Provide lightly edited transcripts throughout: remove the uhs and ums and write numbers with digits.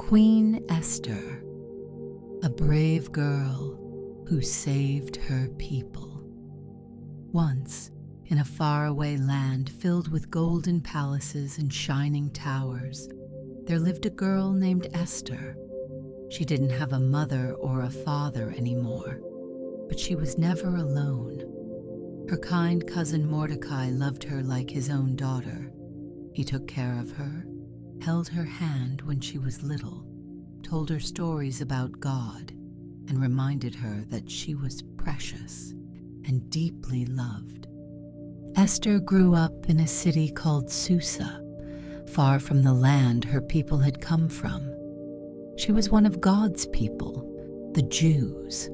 Queen Esther, a brave girl who saved her people. Once, in a faraway land filled with golden palaces and shining towers, there lived a girl named Esther. She didn't have a mother or a father anymore, but she was never alone. Her kind cousin Mordecai loved her like his own daughter. He took care of her, held her hand when she was little, told her stories about God, and reminded her that she was precious and deeply loved. Esther grew up in a city called Susa, far from the land her people had come from. She was one of God's people, the Jews,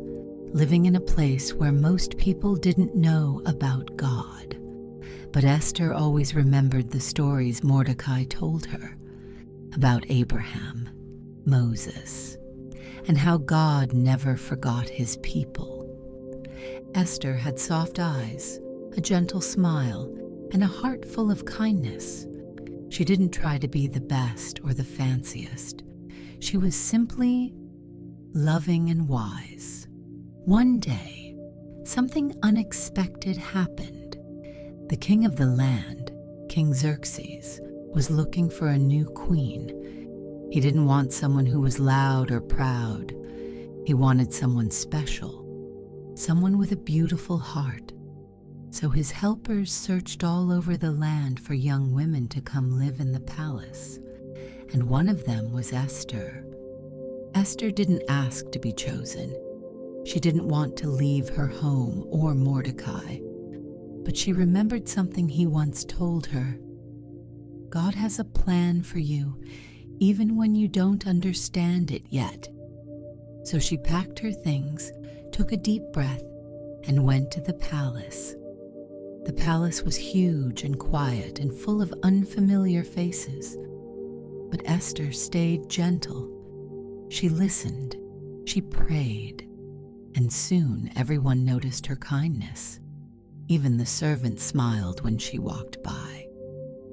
living in a place where most people didn't know about God. But Esther always remembered the stories Mordecai told her about Abraham, Moses, and how God never forgot his people. Esther had soft eyes, a gentle smile, and a heart full of kindness. She didn't try to be the best or the fanciest. She was simply loving and wise. One day, something unexpected happened. The king of the land, King Xerxes, was looking for a new queen. He didn't want someone who was loud or proud. He wanted someone special, someone with a beautiful heart. So his helpers searched all over the land for young women to come live in the palace, and one of them was Esther. Esther didn't ask to be chosen. She didn't want to leave her home or Mordecai, but she remembered something he once told her. God has a plan for you, even when you don't understand it yet. So she packed her things, took a deep breath, and went to the palace. The palace was huge and quiet and full of unfamiliar faces. But Esther stayed gentle. She listened, she prayed, and soon everyone noticed her kindness. Even the servants smiled when she walked by.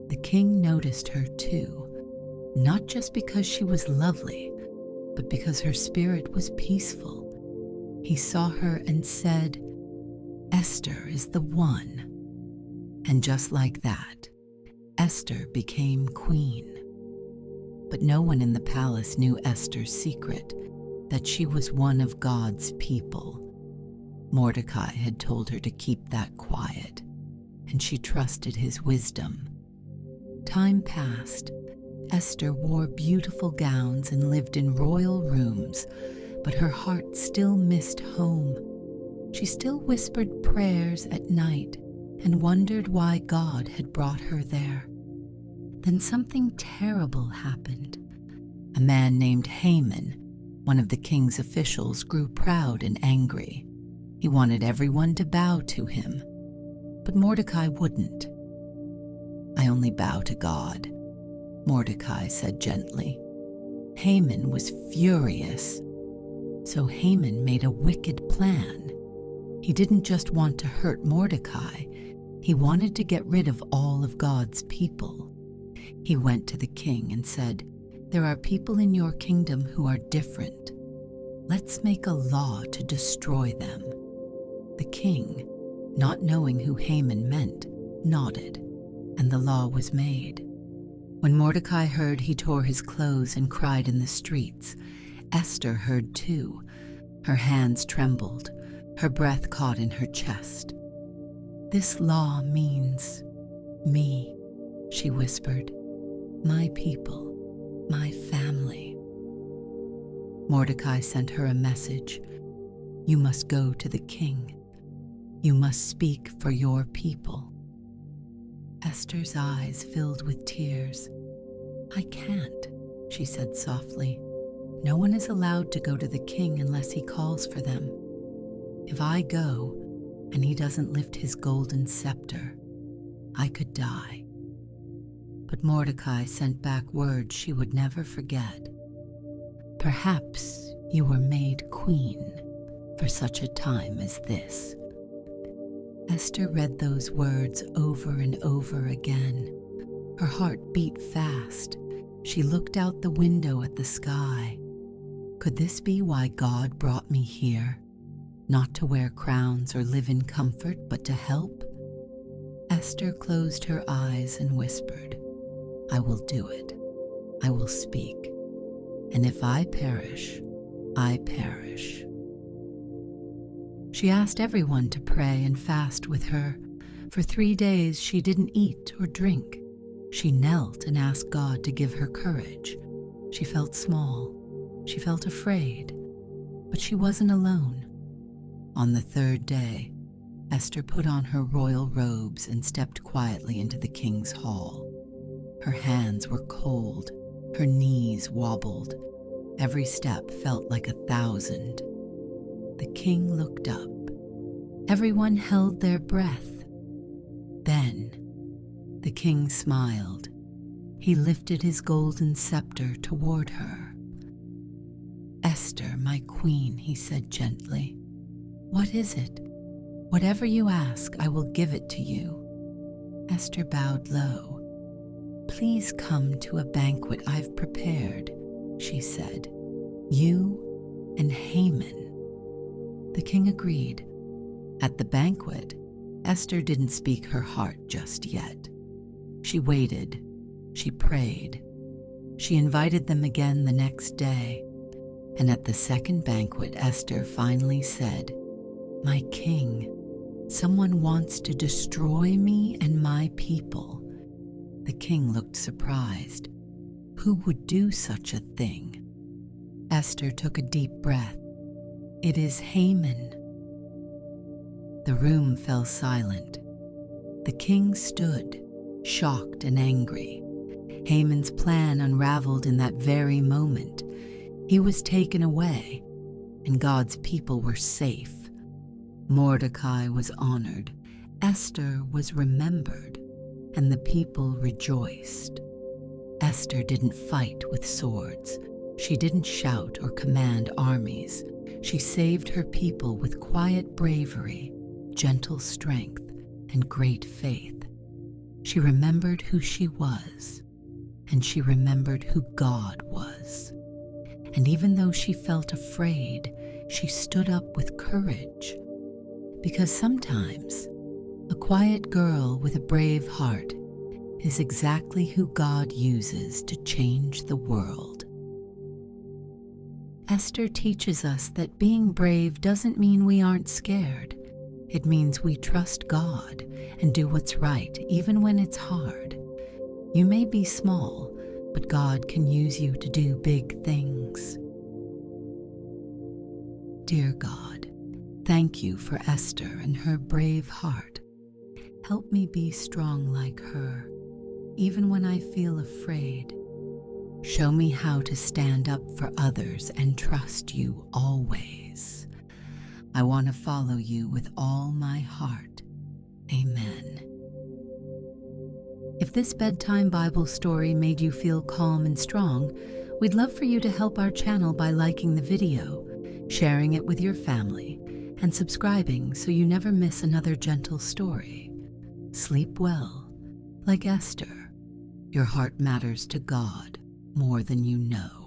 The king noticed her too, not just because she was lovely, but because her spirit was peaceful. He saw her and said, "Esther is the one." And just like that, Esther became queen. But no one in the palace knew Esther's secret, that she was one of God's people. Mordecai had told her to keep that quiet, and she trusted his wisdom. Time passed. Esther wore beautiful gowns and lived in royal rooms, but her heart still missed home. She still whispered prayers at night and wondered why God had brought her there. Then something terrible happened. A man named Haman, one of the king's officials, grew proud and angry. He wanted everyone to bow to him, but Mordecai wouldn't. "I only bow to God," Mordecai said gently. Haman was furious. So Haman made a wicked plan. He didn't just want to hurt Mordecai. He wanted to get rid of all of God's people. He went to the king and said, "There are people in your kingdom who are different. Let's make a law to destroy them." The king, not knowing who Haman meant, nodded, and the law was made. When Mordecai heard, he tore his clothes and cried in the streets. Esther heard too. Her hands trembled. Her breath caught in her chest. "This law means me," she whispered. "My people, my family." Mordecai sent her a message. "You must go to the king. You must speak for your people." Esther's eyes filled with tears. "I can't," she said softly. "No one is allowed to go to the king unless he calls for them. If I go and he doesn't lift his golden scepter, I could die." But Mordecai sent back words she would never forget. "Perhaps you were made queen for such a time as this." Esther read those words over and over again. Her heart beat fast. She looked out the window at the sky. Could this be why God brought me here? Not to wear crowns or live in comfort, but to help? Esther closed her eyes and whispered, I will do it. I will speak. And if I perish, I perish. She asked everyone to pray and fast with her. For 3 days she didn't eat or drink. She knelt and asked God to give her courage. She felt small. She felt afraid. But she wasn't alone. On the 3rd day, Esther put on her royal robes and stepped quietly into the king's hall. Her hands were cold. Her knees wobbled. Every step felt like 1,000. The king looked up. Everyone held their breath. Then, the king smiled. He lifted his golden scepter toward her. Esther, my queen, he said gently. What is it? Whatever you ask, I will give it to you. Esther bowed low. Please come to a banquet I've prepared, she said. You and Haman. The king agreed. At the banquet, Esther didn't speak her heart just yet. She waited. She prayed. She invited them again the next day. And at the second banquet, Esther finally said, My king, someone wants to destroy me and my people. The king looked surprised. Who would do such a thing? Esther took a deep breath. It is Haman. The room fell silent. The king stood, shocked and angry. Haman's plan unraveled in that very moment. He was taken away, and God's people were safe. Mordecai was honored. Esther was remembered, and the people rejoiced. Esther didn't fight with swords. She didn't shout or command armies. She saved her people with quiet bravery, gentle strength, and great faith. She remembered who she was, and she remembered who God was. And even though she felt afraid, she stood up with courage. Because sometimes, a quiet girl with a brave heart is exactly who God uses to change the world. Esther teaches us that being brave doesn't mean we aren't scared. It means we trust God and do what's right, even when it's hard. You may be small, but God can use you to do big things. Dear God, thank you for Esther and her brave heart. Help me be strong like her, even when I feel afraid. Show me how to stand up for others and trust you always. I want to follow you with all my heart. Amen. If this bedtime Bible story made you feel calm and strong, we'd love for you to help our channel by liking the video, sharing it with your family, and subscribing so you never miss another gentle story. Sleep well. Like Esther, your heart matters to God more than you know.